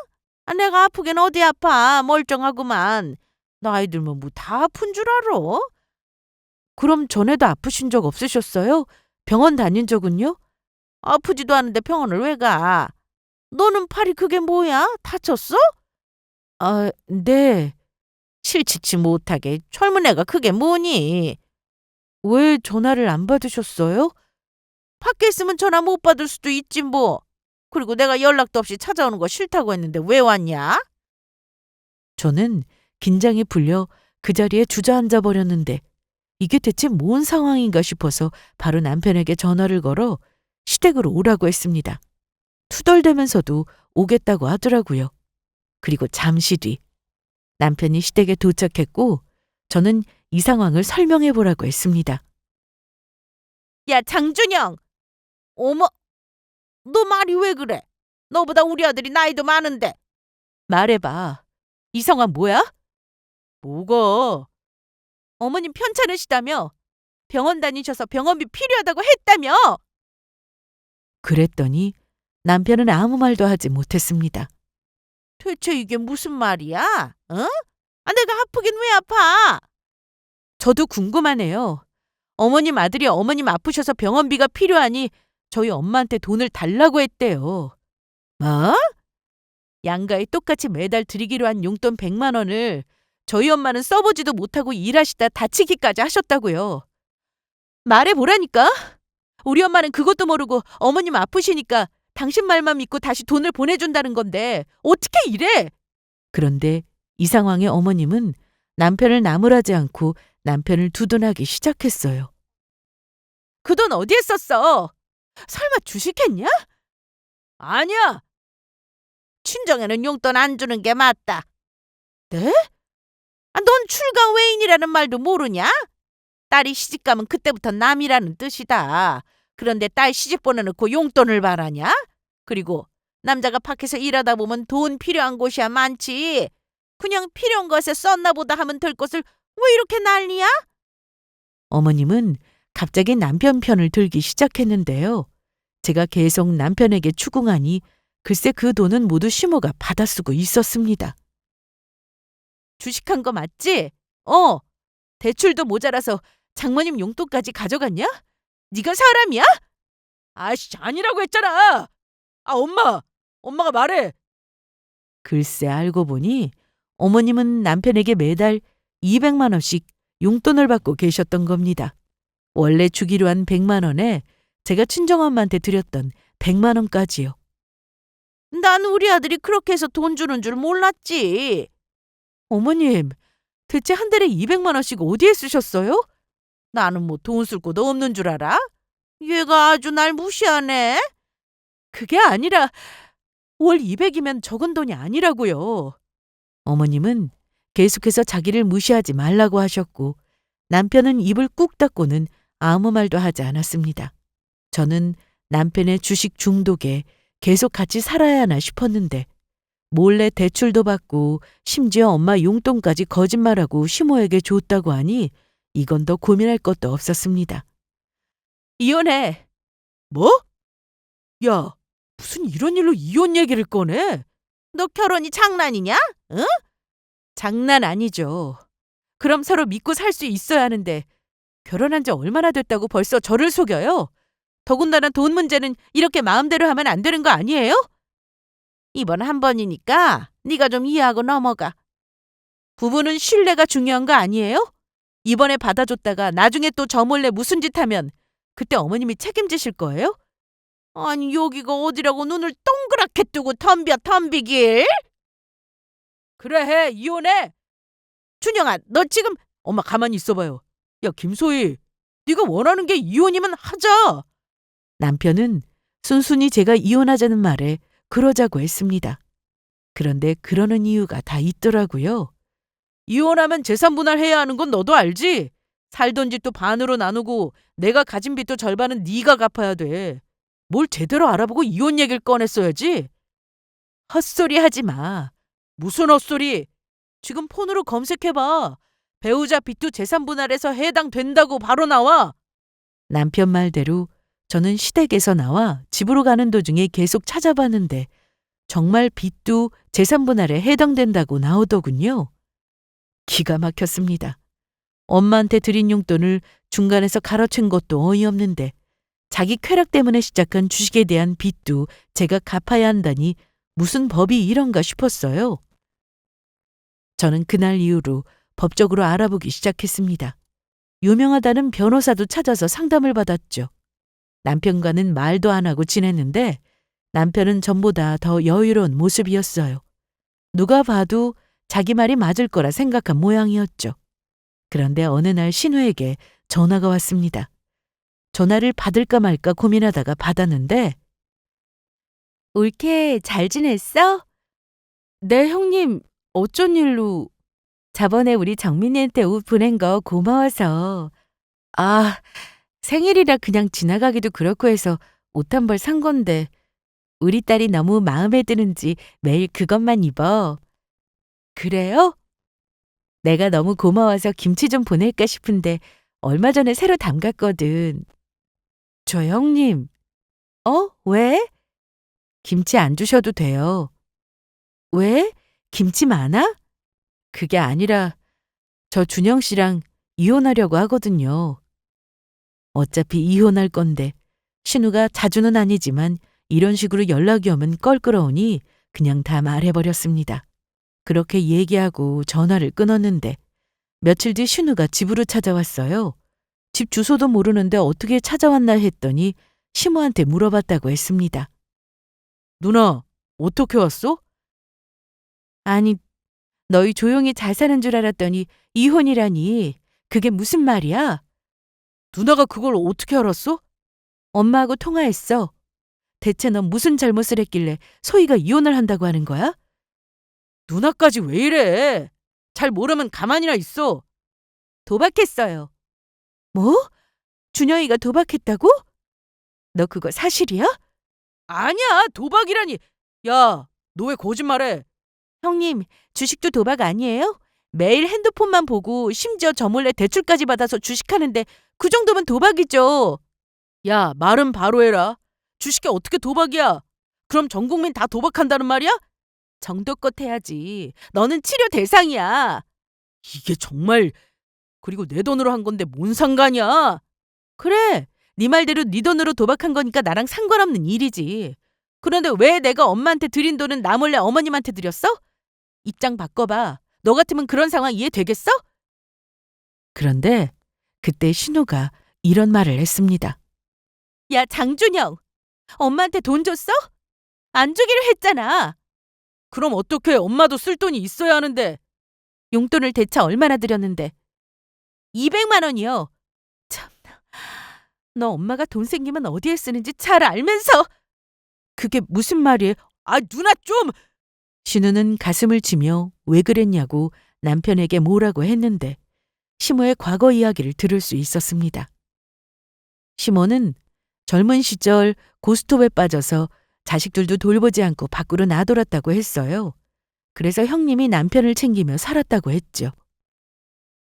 아, 내가 아프긴 어디 아파. 멀쩡하구만. 나이 들면 뭐 다 아픈 줄 알아? 그럼 전에도 아프신 적 없으셨어요? 병원 다닌 적은요? 아프지도 않은데 병원을 왜 가? 너는 팔이 그게 뭐야? 다쳤어? 아, 네. 실치치 못하게 젊은 애가 그게 뭐니? 왜 전화를 안 받으셨어요? 밖에 있으면 전화 못 받을 수도 있지 뭐. 그리고 내가 연락도 없이 찾아오는 거 싫다고 했는데 왜 왔냐? 저는 긴장이 풀려 그 자리에 주저앉아 버렸는데 이게 대체 뭔 상황인가 싶어서 바로 남편에게 전화를 걸어 시댁으로 오라고 했습니다. 투덜대면서도 오겠다고 하더라고요. 그리고 잠시 뒤 남편이 시댁에 도착했고 저는 이 상황을 설명해 보라고 했습니다. 야, 장준영! 어머, 너 말이 왜 그래? 너보다 우리 아들이 나이도 많은데. 말해봐. 이 상황 뭐야? 뭐가? 어머님 편찮으시다며? 병원 다니셔서 병원비 필요하다고 했다며! 그랬더니 남편은 아무 말도 하지 못했습니다. 대체 이게 무슨 말이야? 어? 내가 아프긴 왜 아파? 저도 궁금하네요. 어머님 아들이 어머님 아프셔서 병원비가 필요하니 저희 엄마한테 돈을 달라고 했대요. 뭐? 양가에 똑같이 매달 드리기로 한 용돈 100만 원을 저희 엄마는 써보지도 못하고 일하시다 다치기까지 하셨다고요. 말해보라니까. 우리 엄마는 그것도 모르고 어머님 아프시니까 당신 말만 믿고 다시 돈을 보내준다는 건데 어떻게 이래? 그런데 이 상황에 어머님은 남편을 나무라지 않고 남편을 두둔하기 시작했어요. 그 돈 어디에 썼어? 설마 주식했냐? 아니야. 친정에는 용돈 안 주는 게 맞다. 네? 넌 출가 외인이라는 말도 모르냐? 딸이 시집가면 그때부터 남이라는 뜻이다. 그런데 딸 시집 보내놓고 용돈을 바라냐? 그리고 남자가 밖에서 일하다 보면 돈 필요한 곳이야 많지. 그냥 필요한 것에 썼나 보다 하면 될 것을 왜 이렇게 난리야? 어머님은 갑자기 남편 편을 들기 시작했는데요. 제가 계속 남편에게 추궁하니 글쎄 그 돈은 모두 시모가 받아쓰고 있었습니다. 주식한 거 맞지? 대출도 모자라서 장모님 용돈까지 가져갔냐? 네가 사람이야? 아이씨, 아니라고 했잖아. 엄마가 말해. 글쎄 알고 보니 어머님은 남편에게 매달 200만 원씩 용돈을 받고 계셨던 겁니다. 원래 주기로 한 100만 원에 제가 친정엄마한테 드렸던 100만 원까지요. 난 우리 아들이 그렇게 해서 돈 주는 줄 몰랐지. 어머님, 대체 한 달에 200만 원씩 어디에 쓰셨어요? 나는 뭐 돈 쓸 곳 없는 줄 알아? 얘가 아주 날 무시하네. 그게 아니라 월 200이면 적은 돈이 아니라고요. 어머님은 계속해서 자기를 무시하지 말라고 하셨고 남편은 입을 꾹 닫고는 아무 말도 하지 않았습니다. 저는 남편의 주식 중독에 계속 같이 살아야 하나 싶었는데 몰래 대출도 받고 심지어 엄마 용돈까지 거짓말하고 시모에게 줬다고 하니 이건 더 고민할 것도 없었습니다. 이혼해. 뭐? 야, 무슨 이런 일로 이혼 얘기를 꺼내? 너 결혼이 장난이냐? 응? 장난 아니죠. 그럼 서로 믿고 살 수 있어야 하는데 결혼한 지 얼마나 됐다고 벌써 저를 속여요? 더군다나 돈 문제는 이렇게 마음대로 하면 안 되는 거 아니에요? 이번 한 번이니까 네가 좀 이해하고 넘어가. 부부는 신뢰가 중요한 거 아니에요? 이번에 받아줬다가 나중에 또 저 몰래 무슨 짓 하면 그때 어머님이 책임지실 거예요? 아니 여기가 어디라고 눈을 동그랗게 뜨고 덤비길? 그래 해, 이혼해. 준영아, 너 지금 엄마 가만히 있어봐요. 야 김소희, 네가 원하는 게 이혼이면 하자. 남편은 순순히 제가 이혼하자는 말에 그러자고 했습니다. 그런데 그러는 이유가 다 있더라고요. 이혼하면 재산 분할해야 하는 건 너도 알지? 살던 집도 반으로 나누고 내가 가진 빚도 절반은 네가 갚아야 돼. 뭘 제대로 알아보고 이혼 얘기를 꺼냈어야지. 헛소리 하지 마. 무슨 헛소리? 지금 폰으로 검색해봐. 배우자 빚도 재산 분할해서 해당된다고 바로 나와. 남편 말대로 저는 시댁에서 나와 집으로 가는 도중에 계속 찾아봤는데 정말 빚도 재산 분할에 해당된다고 나오더군요. 기가 막혔습니다. 엄마한테 드린 용돈을 중간에서 가로챈 것도 어이없는데 자기 쾌락 때문에 시작한 주식에 대한 빚도 제가 갚아야 한다니 무슨 법이 이런가 싶었어요. 저는 그날 이후로 법적으로 알아보기 시작했습니다. 유명하다는 변호사도 찾아서 상담을 받았죠. 남편과는 말도 안 하고 지냈는데 남편은 전보다 더 여유로운 모습이었어요. 누가 봐도 자기 말이 맞을 거라 생각한 모양이었죠. 그런데 어느 날 신우에게 전화가 왔습니다. 전화를 받을까 말까 고민하다가 받았는데 올케 잘 지냈어? 네 형님, 어쩐 일로? 저번에 우리 정민이한테 옷 보낸 거 고마워서. 아, 생일이라 그냥 지나가기도 그렇고 해서 옷 한 벌 산 건데 우리 딸이 너무 마음에 드는지 매일 그것만 입어. 그래요? 내가 너무 고마워서 김치 좀 보낼까 싶은데 얼마 전에 새로 담갔거든. 저 형님. 왜? 김치 안 주셔도 돼요. 왜? 김치 많아? 그게 아니라 저 준영 씨랑 이혼하려고 하거든요. 어차피 이혼할 건데 신우가 자주는 아니지만 이런 식으로 연락이 오면 껄끄러우니 그냥 다 말해버렸습니다. 그렇게 얘기하고 전화를 끊었는데 며칠 뒤 신우가 집으로 찾아왔어요. 집 주소도 모르는데 어떻게 찾아왔나 했더니 시모한테 물어봤다고 했습니다. 누나, 어떻게 왔어? 아니, 너희 조용히 잘 사는 줄 알았더니 이혼이라니. 그게 무슨 말이야? 누나가 그걸 어떻게 알았어? 엄마하고 통화했어. 대체 넌 무슨 잘못을 했길래 소희가 이혼을 한다고 하는 거야? 누나까지 왜 이래? 잘 모르면 가만히나 있어. 도박했어요. 뭐? 준영이가 도박했다고? 너 그거 사실이야? 아니야, 도박이라니. 야, 너 왜 거짓말해? 형님, 주식도 도박 아니에요? 매일 핸드폰만 보고 심지어 저 몰래 대출까지 받아서 주식하는데 그 정도면 도박이죠. 야, 말은 바로 해라. 주식이 어떻게 도박이야? 그럼 전 국민 다 도박한다는 말이야? 정도껏 해야지. 너는 치료 대상이야. 이게 정말. 그리고 내 돈으로 한 건데 뭔 상관이야? 그래, 네 말대로 네 돈으로 도박한 거니까 나랑 상관없는 일이지. 그런데 왜 내가 엄마한테 드린 돈은 나 몰래 어머님한테 드렸어? 입장 바꿔봐. 너 같으면 그런 상황 이해되겠어? 그런데 그때 신우가 이런 말을 했습니다. 야, 장준영, 엄마한테 돈 줬어? 안 주기로 했잖아. 그럼 어떡해? 엄마도 쓸 돈이 있어야 하는데. 용돈을 대체 얼마나 드렸는데? 200만 원이요. 참나, 너 엄마가 돈 생기면 어디에 쓰는지 잘 알면서. 그게 무슨 말이에요? 아, 누나 좀! 신우는 가슴을 치며 왜 그랬냐고 남편에게 뭐라고 했는데 시모의 과거 이야기를 들을 수 있었습니다. 시모는 젊은 시절 고스톱에 빠져서 자식들도 돌보지 않고 밖으로 나돌았다고 했어요. 그래서 형님이 남편을 챙기며 살았다고 했죠.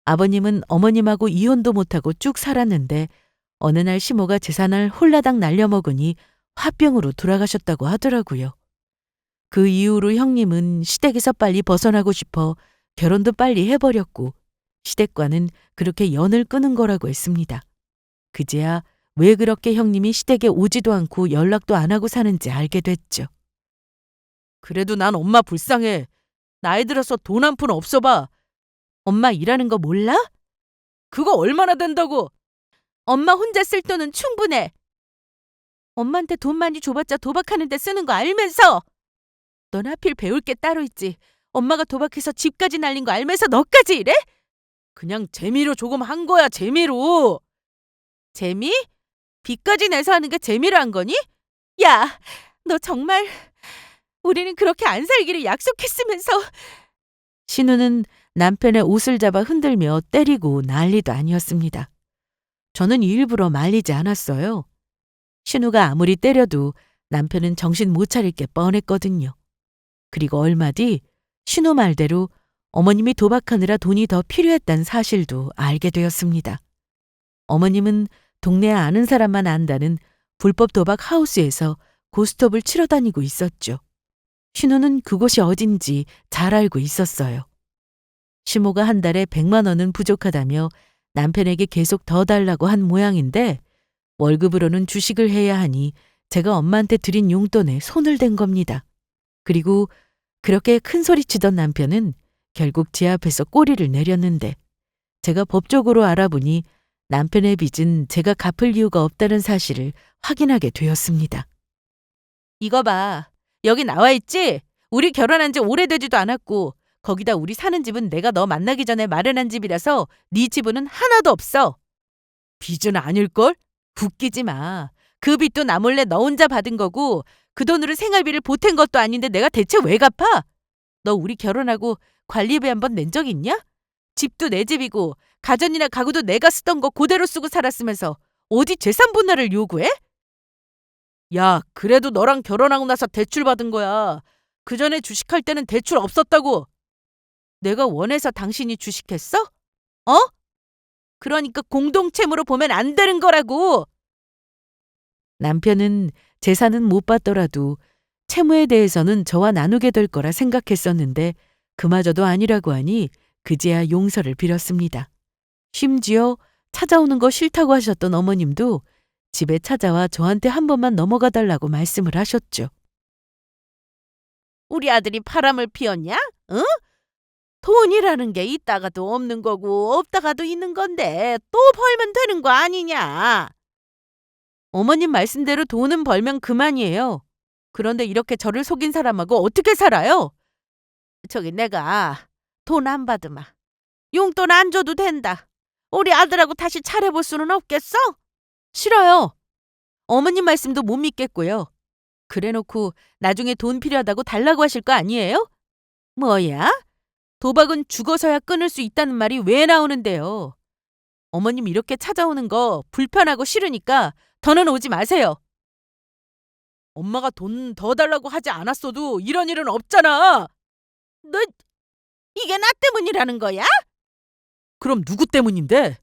아버님은 어머님하고 이혼도 못하고 쭉 살았는데 어느 날 시모가 재산을 홀라당 날려먹으니 화병으로 돌아가셨다고 하더라고요. 그 이후로 형님은 시댁에서 빨리 벗어나고 싶어 결혼도 빨리 해버렸고 시댁과는 그렇게 연을 끊은 거라고 했습니다. 그제야 왜 그렇게 형님이 시댁에 오지도 않고 연락도 안 하고 사는지 알게 됐죠. 그래도 난 엄마 불쌍해. 나이 들어서 돈 한 푼 없어 봐. 엄마 일하는 거 몰라? 그거 얼마나 된다고? 엄마 혼자 쓸 돈은 충분해. 엄마한테 돈 많이 줘봤자 도박하는 데 쓰는 거 알면서. 넌 하필 배울 게 따로 있지. 엄마가 도박해서 집까지 날린 거 알면서 너까지 이래? 그냥 재미로 조금 한 거야, 재미로. 재미? 빚까지 내서 하는 게 재미로 한 거니? 야, 너 정말. 우리는 그렇게 안 살기를 약속했으면서. 신우는 남편의 옷을 잡아 흔들며 때리고 난리도 아니었습니다. 저는 일부러 말리지 않았어요. 신우가 아무리 때려도 남편은 정신 못 차릴 게 뻔했거든요. 그리고 얼마 뒤 신우 말대로 어머님이 도박하느라 돈이 더 필요했다는 사실도 알게 되었습니다. 어머님은 동네에 아는 사람만 안다는 불법 도박 하우스에서 고스톱을 치러 다니고 있었죠. 신우는 그곳이 어딘지 잘 알고 있었어요. 시모가 한 달에 100만 원은 부족하다며 남편에게 계속 더 달라고 한 모양인데 월급으로는 주식을 해야 하니 제가 엄마한테 드린 용돈에 손을 댄 겁니다. 그리고 그렇게 큰 소리치던 남편은 결국 제 앞에서 꼬리를 내렸는데 제가 법적으로 알아보니 남편의 빚은 제가 갚을 이유가 없다는 사실을 확인하게 되었습니다. 이거 봐. 여기 나와 있지? 우리 결혼한 지 오래되지도 않았고 거기다 우리 사는 집은 내가 너 만나기 전에 마련한 집이라서 네 지분은 하나도 없어. 빚은 아닐걸? 웃기지 마. 그 빚도 나 몰래 너 혼자 받은 거고 그 돈으로 생활비를 보탠 것도 아닌데 내가 대체 왜 갚아? 너 우리 결혼하고 관리비 한 번 낸 적 있냐? 집도 내 집이고 가전이나 가구도 내가 쓰던 거 그대로 쓰고 살았으면서 어디 재산 분할을 요구해? 야, 그래도 너랑 결혼하고 나서 대출 받은 거야. 그 전에 주식할 때는 대출 없었다고. 내가 원해서 당신이 주식했어? 어? 그러니까 공동채무로 보면 안 되는 거라고. 남편은 재산은 못 받더라도 채무에 대해서는 저와 나누게 될 거라 생각했었는데 그마저도 아니라고 하니 그제야 용서를 빌었습니다. 심지어 찾아오는 거 싫다고 하셨던 어머님도 집에 찾아와 저한테 한 번만 넘어가 달라고 말씀을 하셨죠. 우리 아들이 바람을 피웠냐? 응? 돈이라는 게 있다가도 없는 거고 없다가도 있는 건데 또 벌면 되는 거 아니냐? 어머님 말씀대로 돈은 벌면 그만이에요. 그런데 이렇게 저를 속인 사람하고 어떻게 살아요? 저기 내가 돈 안 받으마. 용돈 안 줘도 된다. 우리 아들하고 다시 차려볼 수는 없겠어? 싫어요. 어머님 말씀도 못 믿겠고요. 그래놓고 나중에 돈 필요하다고 달라고 하실 거 아니에요? 뭐야? 도박은 죽어서야 끊을 수 있다는 말이 왜 나오는데요? 어머님 이렇게 찾아오는 거 불편하고 싫으니까 더는 오지 마세요. 엄마가 돈 더 달라고 하지 않았어도 이런 일은 없잖아. 너 이게 나 때문이라는 거야? 그럼 누구 때문인데?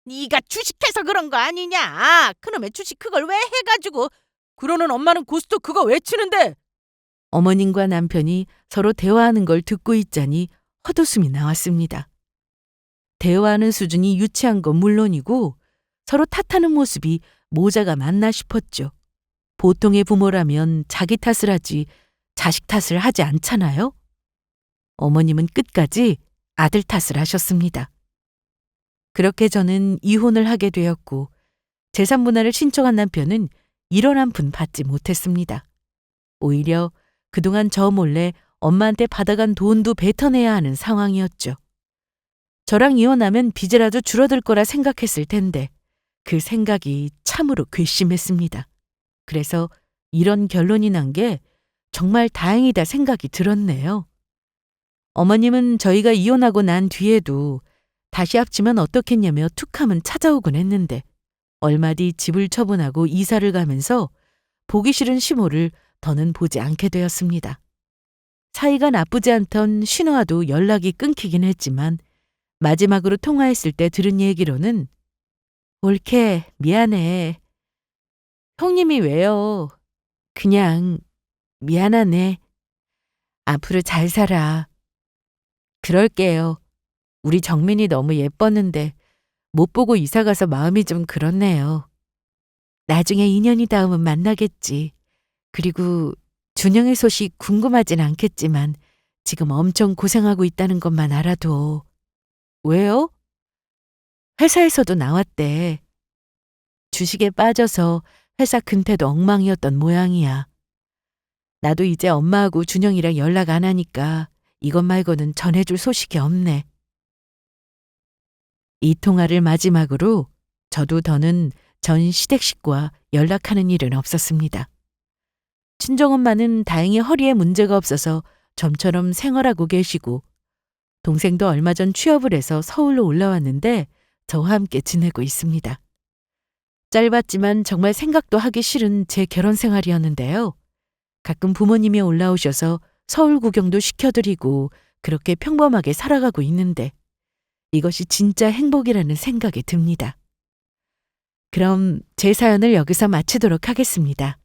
네가 주식해서 그런 거 아니냐? 그놈의 주식 그걸 왜 해가지고 그러는 엄마는 고스톱 그거 왜 치는데? 어머님과 남편이 서로 대화하는 걸 듣고 있자니 헛웃음이 나왔습니다. 대화하는 수준이 유치한 건 물론이고 서로 탓하는 모습이 모자가 맞나 싶었죠. 보통의 부모라면 자기 탓을 하지 자식 탓을 하지 않잖아요? 어머님은 끝까지 아들 탓을 하셨습니다. 그렇게 저는 이혼을 하게 되었고 재산 분할을 신청한 남편은 1원 한 푼 받지 못했습니다. 오히려 그동안 저 몰래 엄마한테 받아간 돈도 뱉어내야 하는 상황이었죠. 저랑 이혼하면 빚이라도 줄어들 거라 생각했을 텐데 그 생각이 참으로 괘씸했습니다. 그래서 이런 결론이 난 게 정말 다행이다 생각이 들었네요. 어머님은 저희가 이혼하고 난 뒤에도 다시 합치면 어떻겠냐며 툭하면 찾아오곤 했는데 얼마 뒤 집을 처분하고 이사를 가면서 보기 싫은 시모를 더는 보지 않게 되었습니다. 사이가 나쁘지 않던 신호와도 연락이 끊기긴 했지만 마지막으로 통화했을 때 들은 얘기로는 올케 미안해. 형님이 왜요? 그냥 미안하네. 앞으로 잘 살아. 그럴게요. 우리 정민이 너무 예뻤는데 못 보고 이사 가서 마음이 좀 그렇네요. 나중에 인연이 닿으면 만나겠지. 그리고 준영의 소식 궁금하진 않겠지만 지금 엄청 고생하고 있다는 것만 알아도. 왜요? 회사에서도 나왔대. 주식에 빠져서 회사 근태도 엉망이었던 모양이야. 나도 이제 엄마하고 준영이랑 연락 안 하니까 이것 말고는 전해줄 소식이 없네. 이 통화를 마지막으로 저도 더는 전 시댁 식구와 연락하는 일은 없었습니다. 친정엄마는 다행히 허리에 문제가 없어서 좀처럼 생활하고 계시고 동생도 얼마 전 취업을 해서 서울로 올라왔는데 저와 함께 지내고 있습니다. 짧았지만 정말 생각도 하기 싫은 제 결혼 생활이었는데요. 가끔 부모님이 올라오셔서 서울 구경도 시켜드리고 그렇게 평범하게 살아가고 있는데 이것이 진짜 행복이라는 생각이 듭니다. 그럼 제 사연을 여기서 마치도록 하겠습니다.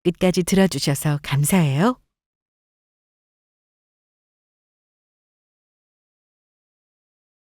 끝까지 들어주셔서 감사해요.